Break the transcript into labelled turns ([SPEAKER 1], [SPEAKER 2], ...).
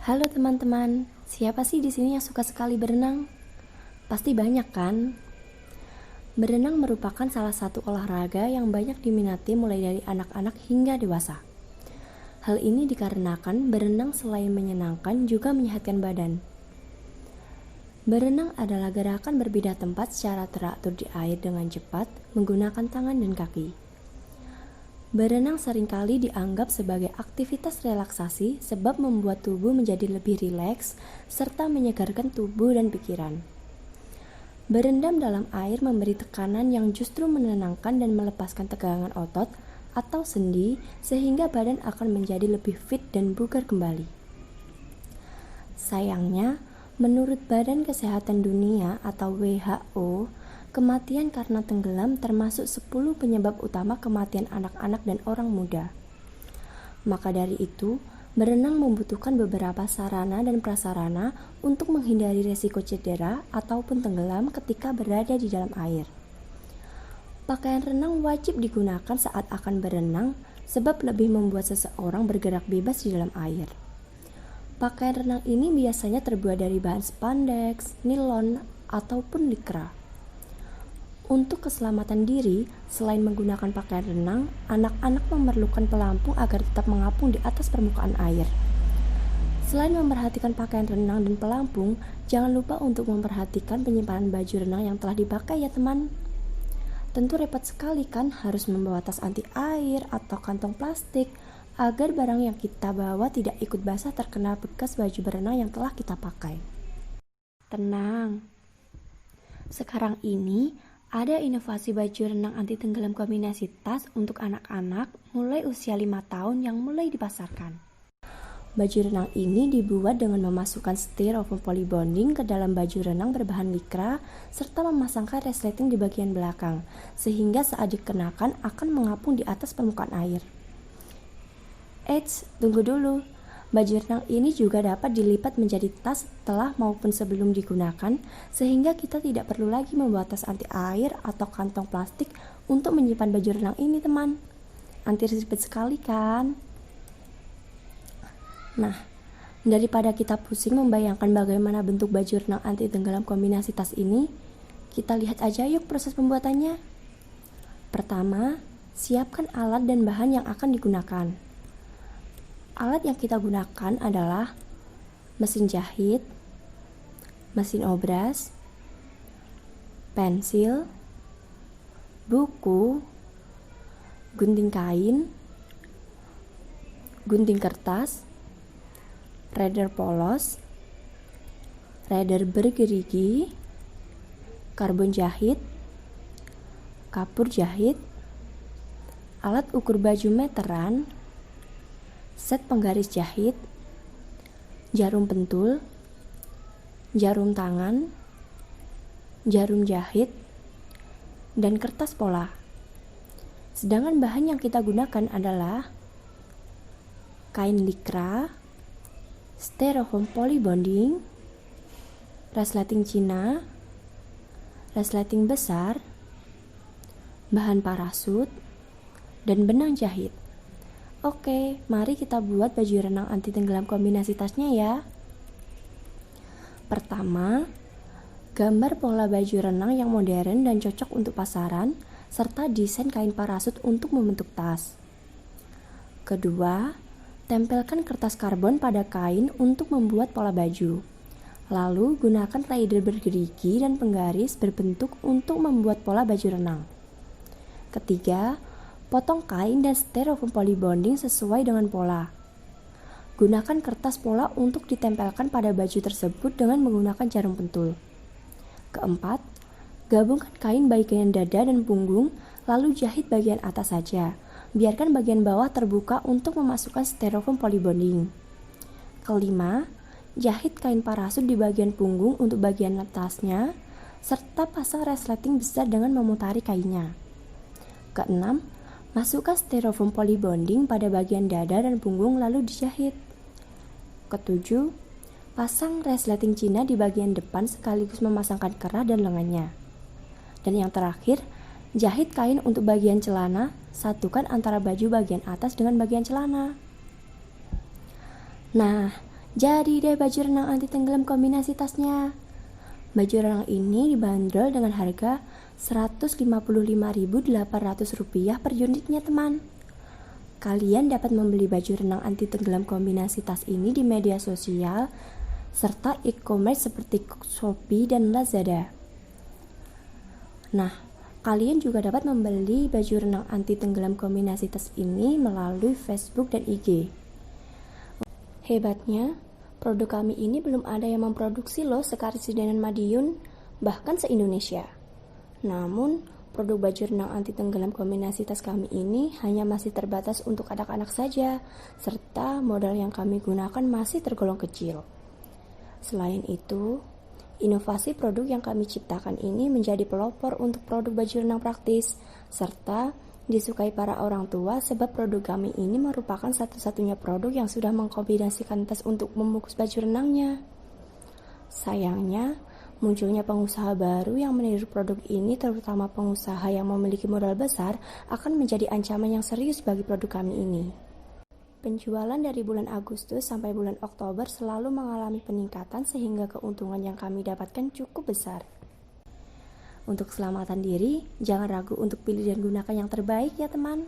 [SPEAKER 1] Halo teman-teman, siapa sih di sini yang suka sekali berenang? Pasti banyak kan? Berenang merupakan salah satu olahraga yang banyak diminati mulai dari anak-anak hingga dewasa. Hal ini dikarenakan berenang selain menyenangkan juga menyehatkan badan. Berenang adalah gerakan berpindah tempat secara teratur di air dengan cepat menggunakan tangan dan kaki. Berenang seringkali dianggap sebagai aktivitas relaksasi sebab membuat tubuh menjadi lebih rileks serta menyegarkan tubuh dan pikiran. Berendam dalam air memberi tekanan yang justru menenangkan dan melepaskan tegangan otot atau sendi sehingga badan akan menjadi lebih fit dan bugar kembali. Sayangnya, menurut Badan Kesehatan Dunia atau WHO, kematian karena tenggelam termasuk 10 penyebab utama kematian anak-anak dan orang muda. Maka dari itu, berenang membutuhkan beberapa sarana dan prasarana untuk menghindari resiko cedera ataupun tenggelam ketika berada di dalam air. Pakaian renang wajib digunakan saat akan berenang sebab lebih membuat seseorang bergerak bebas di dalam air. Pakaian renang ini biasanya terbuat dari bahan spandex, nilon, ataupun likra. Untuk keselamatan diri, selain menggunakan pakaian renang, anak-anak memerlukan pelampung agar tetap mengapung di atas permukaan air. Selain memperhatikan pakaian renang dan pelampung, jangan lupa untuk memperhatikan penyimpanan baju renang yang telah dipakai ya teman. Tentu repot sekali kan harus membawa tas anti air atau kantong plastik agar barang yang kita bawa tidak ikut basah terkena bekas baju berenang yang telah kita pakai. Tenang, sekarang ini ada inovasi baju renang anti tenggelam kombinasi tas untuk anak-anak mulai usia 5 tahun yang mulai dipasarkan. Baju renang ini dibuat dengan memasukkan styrofoam polybonding ke dalam baju renang berbahan likra serta memasangkan resleting di bagian belakang, sehingga saat dikenakan akan mengapung di atas permukaan air. Eits, tunggu dulu. Baju renang ini juga dapat dilipat menjadi tas setelah maupun sebelum digunakan, sehingga kita tidak perlu lagi membawa tas anti air atau kantong plastik untuk menyimpan baju renang ini, teman. Anti ribet sekali kan? Nah, daripada kita pusing membayangkan bagaimana bentuk baju renang anti tenggelam kombinasi tas ini, kita lihat aja yuk proses pembuatannya. Pertama, siapkan alat dan bahan yang akan digunakan. Alat yang kita gunakan adalah mesin jahit, mesin obras, pensil, buku, gunting kain, gunting kertas, radar polos, radar bergerigi, karbon jahit, kapur jahit, alat ukur baju meteran, set penggaris jahit, jarum pentul, jarum tangan, jarum jahit, dan kertas pola. Sedangkan bahan yang kita gunakan adalah kain likra, styrofoam polybonding, resleting Cina, resleting besar, bahan parasut, dan benang jahit. Oke, mari kita buat baju renang anti tenggelam kombinasi tasnya ya. Pertama, gambar pola baju renang yang modern dan cocok untuk pasaran, serta desain kain parasut untuk membentuk tas. Kedua, tempelkan kertas karbon pada kain untuk membuat pola baju. Lalu, gunakan rider bergerigi dan penggaris berbentuk untuk membuat pola baju renang. Ketiga, potong kain dan styrofoam polybonding sesuai dengan pola. Gunakan kertas pola untuk ditempelkan pada baju tersebut dengan menggunakan jarum pentul. Keempat, gabungkan kain bagian dada dan punggung, lalu jahit bagian atas saja. Biarkan bagian bawah terbuka untuk memasukkan styrofoam polybonding. Kelima, jahit kain parasut di bagian punggung untuk bagian tasnya, serta pasang resleting besar dengan memutari kainnya. Keenam, masukkan styrofoam polybonding pada bagian dada dan punggung lalu dijahit. Ketujuh, pasang resleting Cina di bagian depan sekaligus memasangkan kerah dan lengannya. Dan yang terakhir, jahit kain untuk bagian celana, satukan antara baju bagian atas dengan bagian celana. Nah, Jadi deh baju renang anti tenggelam kombinasi tasnya. Baju renang ini dibanderol dengan harga Rp155.800 per unitnya teman. Kalian dapat membeli baju renang anti tenggelam kombinasi tas ini di media sosial serta e-commerce seperti Shopee dan Lazada. Nah, kalian juga dapat membeli baju renang anti tenggelam kombinasi tas ini melalui Facebook dan IG. Hebatnya, produk kami ini belum ada yang memproduksi loh sekarisi dan Madiun, bahkan se-Indonesia. Namun, produk baju renang anti tenggelam kombinasi tas kami ini hanya masih terbatas untuk anak-anak saja, serta modal yang kami gunakan masih tergolong kecil. Selain itu, inovasi produk yang kami ciptakan ini menjadi pelopor untuk produk baju renang praktis, serta disukai para orang tua sebab produk kami ini merupakan satu-satunya produk yang sudah mengkombinasikan tas untuk membungkus baju renangnya. Sayangnya, munculnya pengusaha baru yang meniru produk ini, terutama pengusaha yang memiliki modal besar, akan menjadi ancaman yang serius bagi produk kami ini. Penjualan dari bulan Agustus sampai bulan Oktober selalu mengalami peningkatan sehingga keuntungan yang kami dapatkan cukup besar. Untuk keselamatan diri, jangan ragu untuk pilih dan gunakan yang terbaik ya teman.